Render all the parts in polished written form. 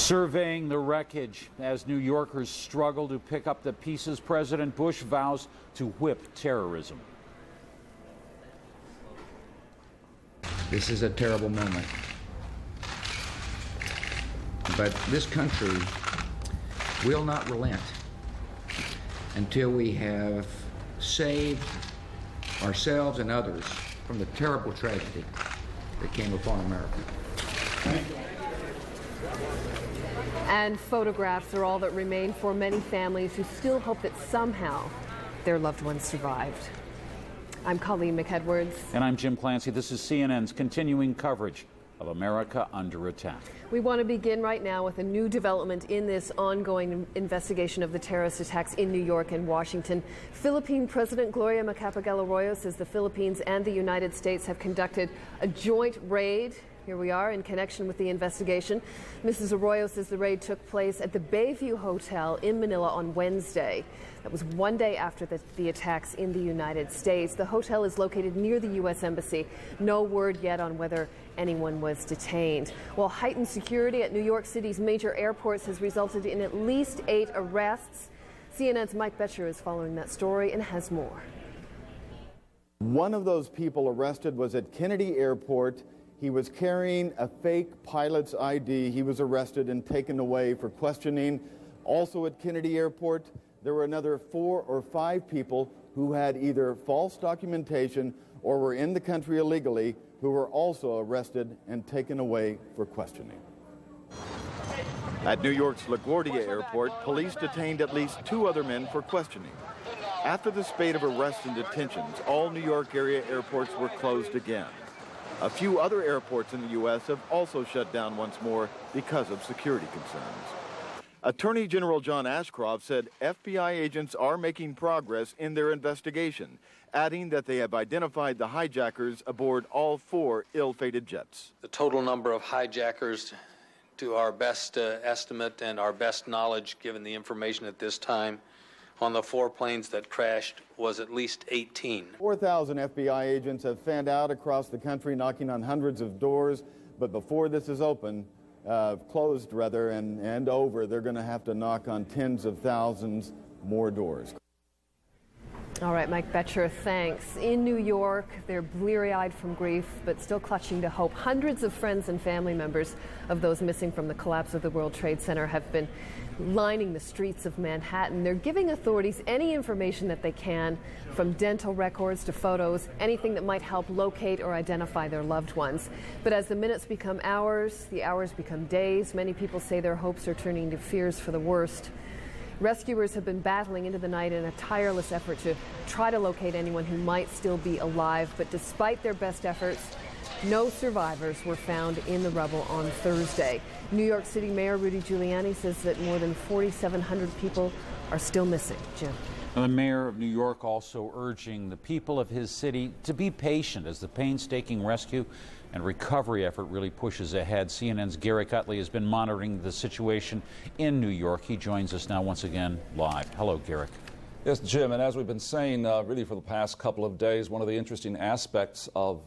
Surveying the wreckage as New Yorkers struggle to pick up the pieces, President Bush vows to whip terrorism. This is a terrible moment. But this country will not relent until we have saved ourselves and others from the terrible tragedy that came upon America. And photographs are all that remain for many families who still hope that somehow their loved ones survived. I'm Colleen McEdwards. And I'm Jim Clancy. This is CNN's continuing coverage of America Under Attack. We want to begin right now with a new development in this ongoing investigation of the terrorist attacks in New York and Washington. Philippine President Gloria Macapagal-Arroyo says the Philippines and the United States have conducted a joint raid. Here we are in connection with the investigation. Mrs. Arroyo says the raid took place at the Bayview Hotel in Manila on Wednesday. That was one day after the attacks in the United States. The hotel is located near the U.S. Embassy. No word yet on whether anyone was detained. While heightened security at New York City's major airports has resulted in at least 8 arrests. CNN's Mike Betcher is following that story and has more. One of those people arrested was at Kennedy Airport. He was carrying a fake pilot's ID. He was arrested and taken away for questioning. Also at Kennedy Airport, there were another 4 or 5 people who had either false documentation or were in the country illegally who were also arrested and taken away for questioning. At New York's LaGuardia Airport, police detained at least 2 other men for questioning. After the spate of arrests and detentions, all New York area airports were closed again. A few other airports in the U.S. have also shut down once more because of security concerns. Attorney General John Ashcroft said FBI agents are making progress in their investigation, adding that they have identified the hijackers aboard all 4 ill-fated jets. The total number of hijackers, to our best estimate and our best knowledge, given the information at this time, on the 4 planes that crashed was at least 18. 4,000 FBI agents have fanned out across the country, knocking on hundreds of doors. But before this is closed and over, they're going to have to knock on tens of thousands more doors. All right, Mike Betcher, thanks. In New York, they're bleary-eyed from grief, but still clutching to hope. Hundreds of friends and family members of those missing from the collapse of the World Trade Center have been lining the streets of Manhattan. They're giving authorities any information that they can, from dental records to photos, anything that might help locate or identify their loved ones. But as the minutes become hours, the hours become days. Many people say their hopes are turning to fears for the worst. Rescuers have been battling into the night in a tireless effort to try to locate anyone who might still be alive. But despite their best efforts, no survivors were found in the rubble on Thursday. New York City Mayor Rudy Giuliani says that more than 4,700 people are still missing. Jim. The mayor of New York also urging the people of his city to be patient as the painstaking rescue and recovery effort really pushes ahead. CNN's Gary Cutley has been monitoring the situation in New York. He joins us now once again live. Hello, Garrick. Yes, Jim, and as we've been saying really for the past couple of days, one of the interesting aspects of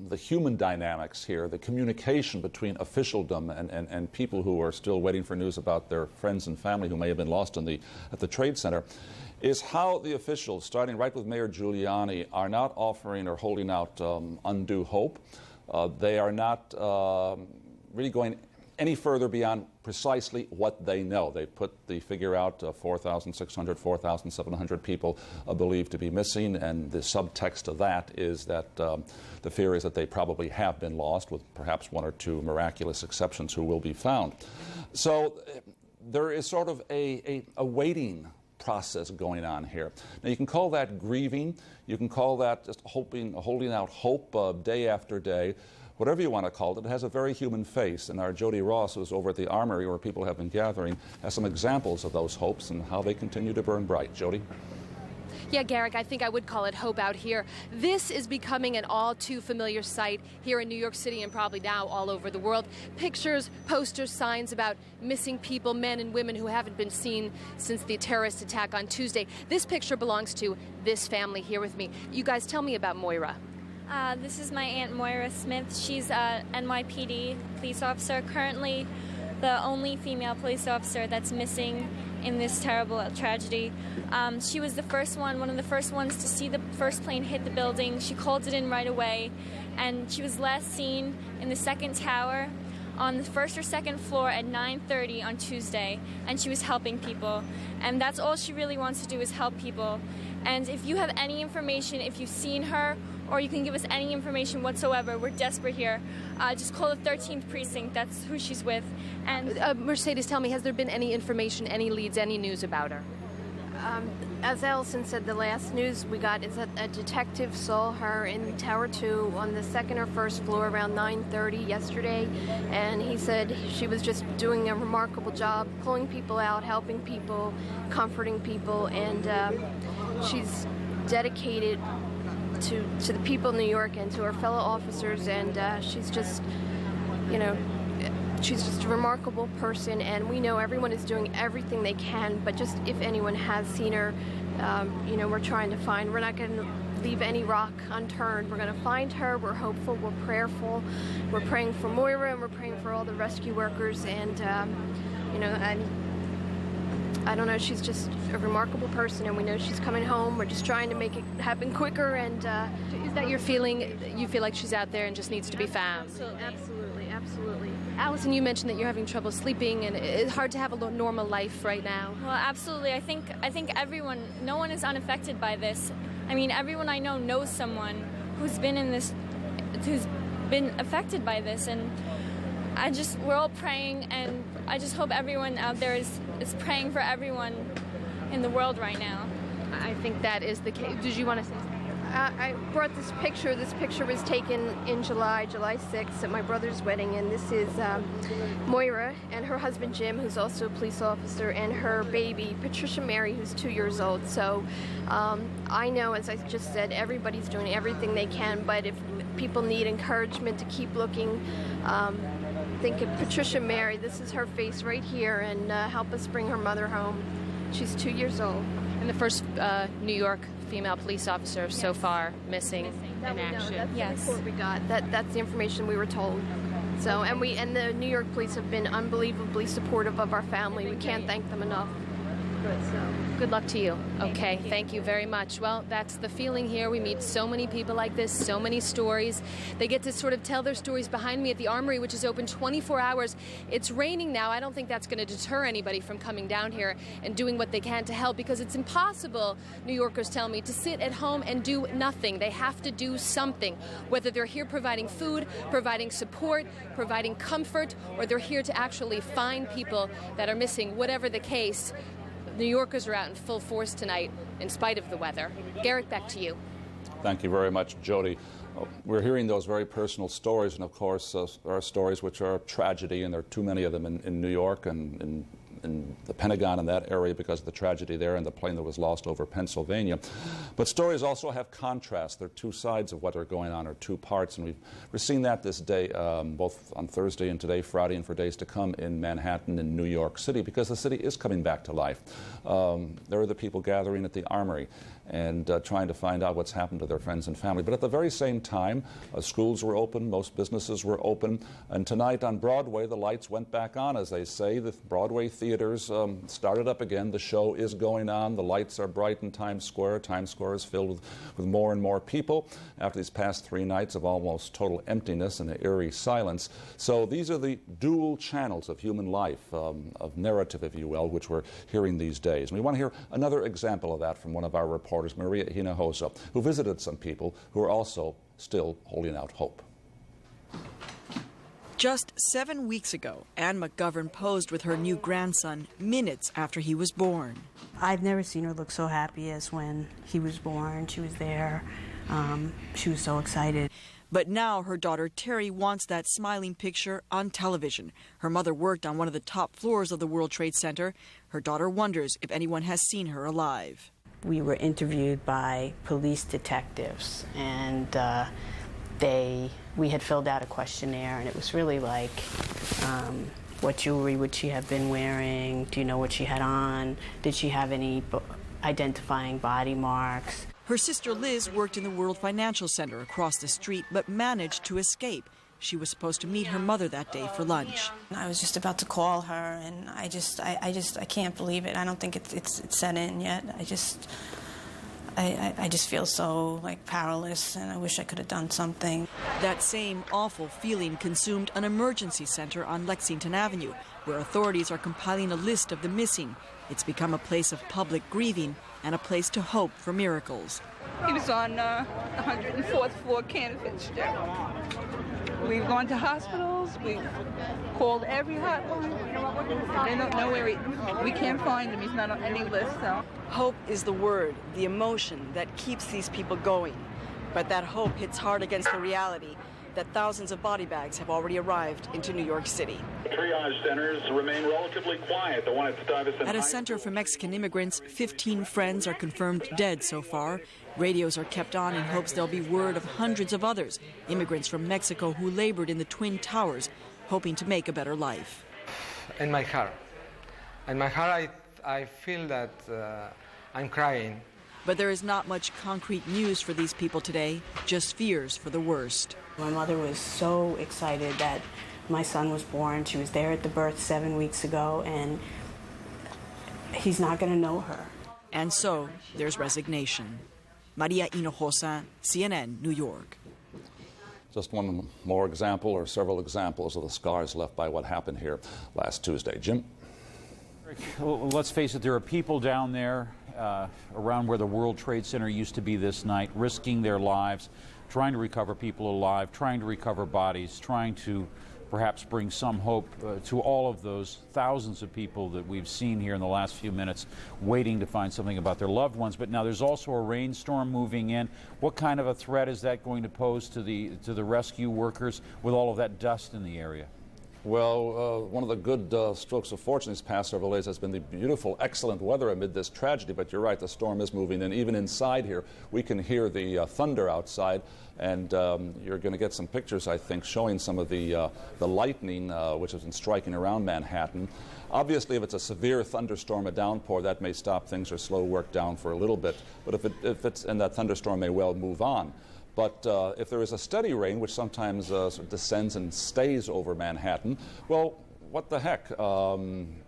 the human dynamics here, the communication between officialdom and people who are still waiting for news about their friends and family who may have been lost at the Trade Center, is how the officials, starting right with Mayor Giuliani, are not offering or holding out undue hope. They are not really going any further beyond precisely what they know. They put the figure out, 4,600, 4,700 people believed to be missing, and the subtext of that is that the fear is that they probably have been lost, with perhaps 1 or 2 miraculous exceptions who will be found. So there is sort of a waiting process going on here. Now, you can call that grieving. You can call that just holding out hope day after day. Whatever you want to call it, it has a very human face. And our Jody Ross, who's over at the Armory where people have been gathering, has some examples of those hopes and how they continue to burn bright. Jody? Yeah, Garrick, I think I would call it hope out here. This is becoming an all too familiar sight here in New York City and probably now all over the world. Pictures, posters, signs about missing people, men and women who haven't been seen since the terrorist attack on Tuesday. This picture belongs to this family here with me. You guys tell me about Moira. This is my Aunt Moira Smith. She's a NYPD police officer currently the only female police officer that's missing in this terrible tragedy. She was one of the first ones to see the first plane hit the building. She called it in right away, and she was last seen in the second tower on the first or second floor at 9:30 on Tuesday, and she was helping people. And that's all she really wants to do, is help people. And if you have any information, if you've seen her, or you can give us any information whatsoever, we're desperate here. Just call the 13th precinct. That's who she's with. And Mercedes, tell me, has there been any information, any leads, any news about her? As Allison said, the last news we got is that a detective saw her in Tower 2 on the second or first floor around 9:30 yesterday, and he said she was just doing a remarkable job, pulling people out, helping people, comforting people, and she's dedicated to the people in New York and to her fellow officers, and she's just, she's just a remarkable person, and we know everyone is doing everything they can, but just if anyone has seen her, we're trying to find. We're not going to leave any rock unturned. We're going to find her. We're hopeful. We're prayerful. We're praying for Moira, and we're praying for all the rescue workers, and, I don't know, she's just a remarkable person, and we know she's coming home. We're just trying to make it happen quicker, and... Is that your feeling? You feel like she's out there and just needs to be found? Absolutely. Allison, you mentioned that you're having trouble sleeping, and it's hard to have a normal life right now. well, absolutely. I think everyone, no one is unaffected by this. I mean, everyone I know knows someone who's been affected by this, and we're all praying, and I just hope everyone out there is praying for everyone in the world right now. I think that is the case. Did you want to say something? I brought this picture. This picture was taken in July 6th at my brother's wedding, and this is Moira and her husband Jim, who's also a police officer, and her baby Patricia Mary, who's 2 years old. So I know, as I just said, everybody's doing everything they can, but if people need encouragement to keep looking, think of Patricia Mary. This is her face right here, and help us bring her mother home. She's 2 years old. And the first New York female police officer so far missing in action. That's the report we got. That's the information we were told. So, and the New York police have been unbelievably supportive of our family. We can't thank them enough. Good luck to you. Okay, thank you very much. Well, that's the feeling here. We meet so many people like this, so many stories. They get to sort of tell their stories behind me at the Armory, which is open 24 hours. It's raining now. I don't think that's going to deter anybody from coming down here and doing what they can to help, because it's impossible, New Yorkers tell me, to sit at home and do nothing. They have to do something, whether they're here providing food, providing support, providing comfort, or they're here to actually find people that are missing. Whatever the case, New Yorkers are out in full force tonight, in spite of the weather. Garrett, back to you. Thank you very much, Jody. We're hearing those very personal stories, and of course, there are stories which are tragedy, and there are too many of them in New York and in the Pentagon and that area because of the tragedy there and the plane that was lost over Pennsylvania. But stories also have contrast. There are two sides of what are going on, or two parts, and we're seeing that this day, both on Thursday and today, Friday, and for days to come in Manhattan and New York City, because the city is coming back to life. There are the people gathering at the Armory and trying to find out what's happened to their friends and family. But at the very same time, schools were open, most businesses were open, and tonight on Broadway, the lights went back on, as they say. The Broadway theaters started up again. The show is going on. The lights are bright in Times Square. Times Square is filled with more and more people after these past 3 nights of almost total emptiness and eerie silence. So these are the dual channels of human life, of narrative, if you will, which we're hearing these days. And we want to hear another example of that from one of our reporters, Maria Hinojosa, who visited some people who are also still holding out hope. Just 7 weeks ago, Ann McGovern posed with her new grandson minutes after he was born. I've never seen her look so happy as when he was born. She was there. She was so excited. But now her daughter Terry wants that smiling picture on television. Her mother worked on one of the top floors of the World Trade Center. Her daughter wonders if anyone has seen her alive. We were interviewed by police detectives, and we had filled out a questionnaire, and it was really like, what jewelry would she have been wearing? Do you know what she had on? Did she have any identifying body marks? Her sister Liz worked in the World Financial Center across the street, but managed to escape. She was supposed to meet her mother that day for lunch. I was just about to call her, and I can't believe it. I don't think it's set in yet. I just feel so powerless, and I wish I could have done something. That same awful feeling consumed an emergency center on Lexington Avenue, where authorities are compiling a list of the missing. It's become a place of public grieving and a place to hope for miracles. He was on 104th floor, Cannon Fitzgerald. We've gone to hospitals. We've called every hotline. They don't know where we can't find him. He's not on any list. So. Hope is the word, the emotion that keeps these people going. But that hope hits hard against the reality that thousands of body bags have already arrived into New York City. Triage centers remain relatively quiet. The one at Stuyvesant At a center for Mexican immigrants, 15 friends are confirmed dead so far. Radios are kept on in hopes there'll be word of hundreds of others, immigrants from Mexico who labored in the Twin Towers, hoping to make a better life. In my heart, I feel that I'm crying. But there is not much concrete news for these people today, just fears for the worst. My mother was so excited that my son was born. She was there at the birth 7 weeks ago, and he's not going to know her. And so there's resignation. Maria Hinojosa, CNN, New York. Just one more example, or several examples, of the scars left by what happened here last Tuesday. Jim? Well, let's face it, there are people down there around where the World Trade Center used to be this night, risking their lives, trying to recover people alive, trying to recover bodies, trying to perhaps bring some hope to all of those thousands of people that we've seen here in the last few minutes waiting to find something about their loved ones. But now there's also a rainstorm moving in. What kind of a threat is that going to pose to the rescue workers with all of that dust in the area? Well, one of the good strokes of fortune these past several days has been the beautiful, excellent weather amid this tragedy. But you're right, the storm is moving in. Even inside here, we can hear the thunder outside. And you're going to get some pictures, I think, showing some of the lightning which has been striking around Manhattan. Obviously, if it's a severe thunderstorm, a downpour, that may stop things or slow work down for a little bit. But if it's and that thunderstorm may well move on. But if there is a steady rain, which sometimes sort of descends and stays over Manhattan, well, what the heck?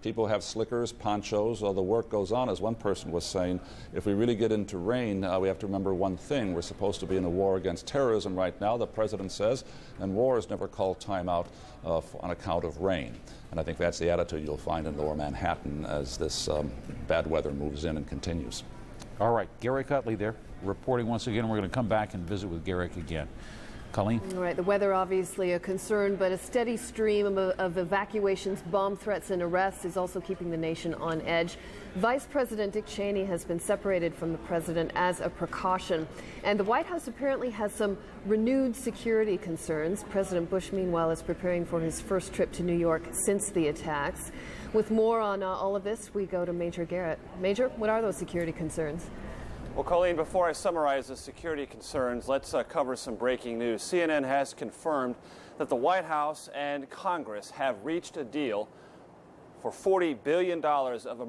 People have slickers, ponchos, the work goes on. As one person was saying, if we really get into rain, we have to remember one thing. We're supposed to be in a war against terrorism right now, the president says, and wars never call time out on account of rain. And I think that's the attitude you'll find in lower Manhattan as this bad weather moves in and continues. All right, Garrick Utley there, reporting once again. We're going to come back and visit with Garrick again. Colleen? All right, the weather obviously a concern, but a steady stream of evacuations, bomb threats, and arrests is also keeping the nation on edge. Vice President Dick Cheney has been separated from the president as a precaution, and the White House apparently has some renewed security concerns. President Bush, meanwhile, is preparing for his first trip to New York since the attacks. With more on all of this, we go to Major Garrett. Major, what are those security concerns? Well, Colleen, before I summarize the security concerns, let's cover some breaking news. CNN has confirmed that the White House and Congress have reached a deal for $40 billion of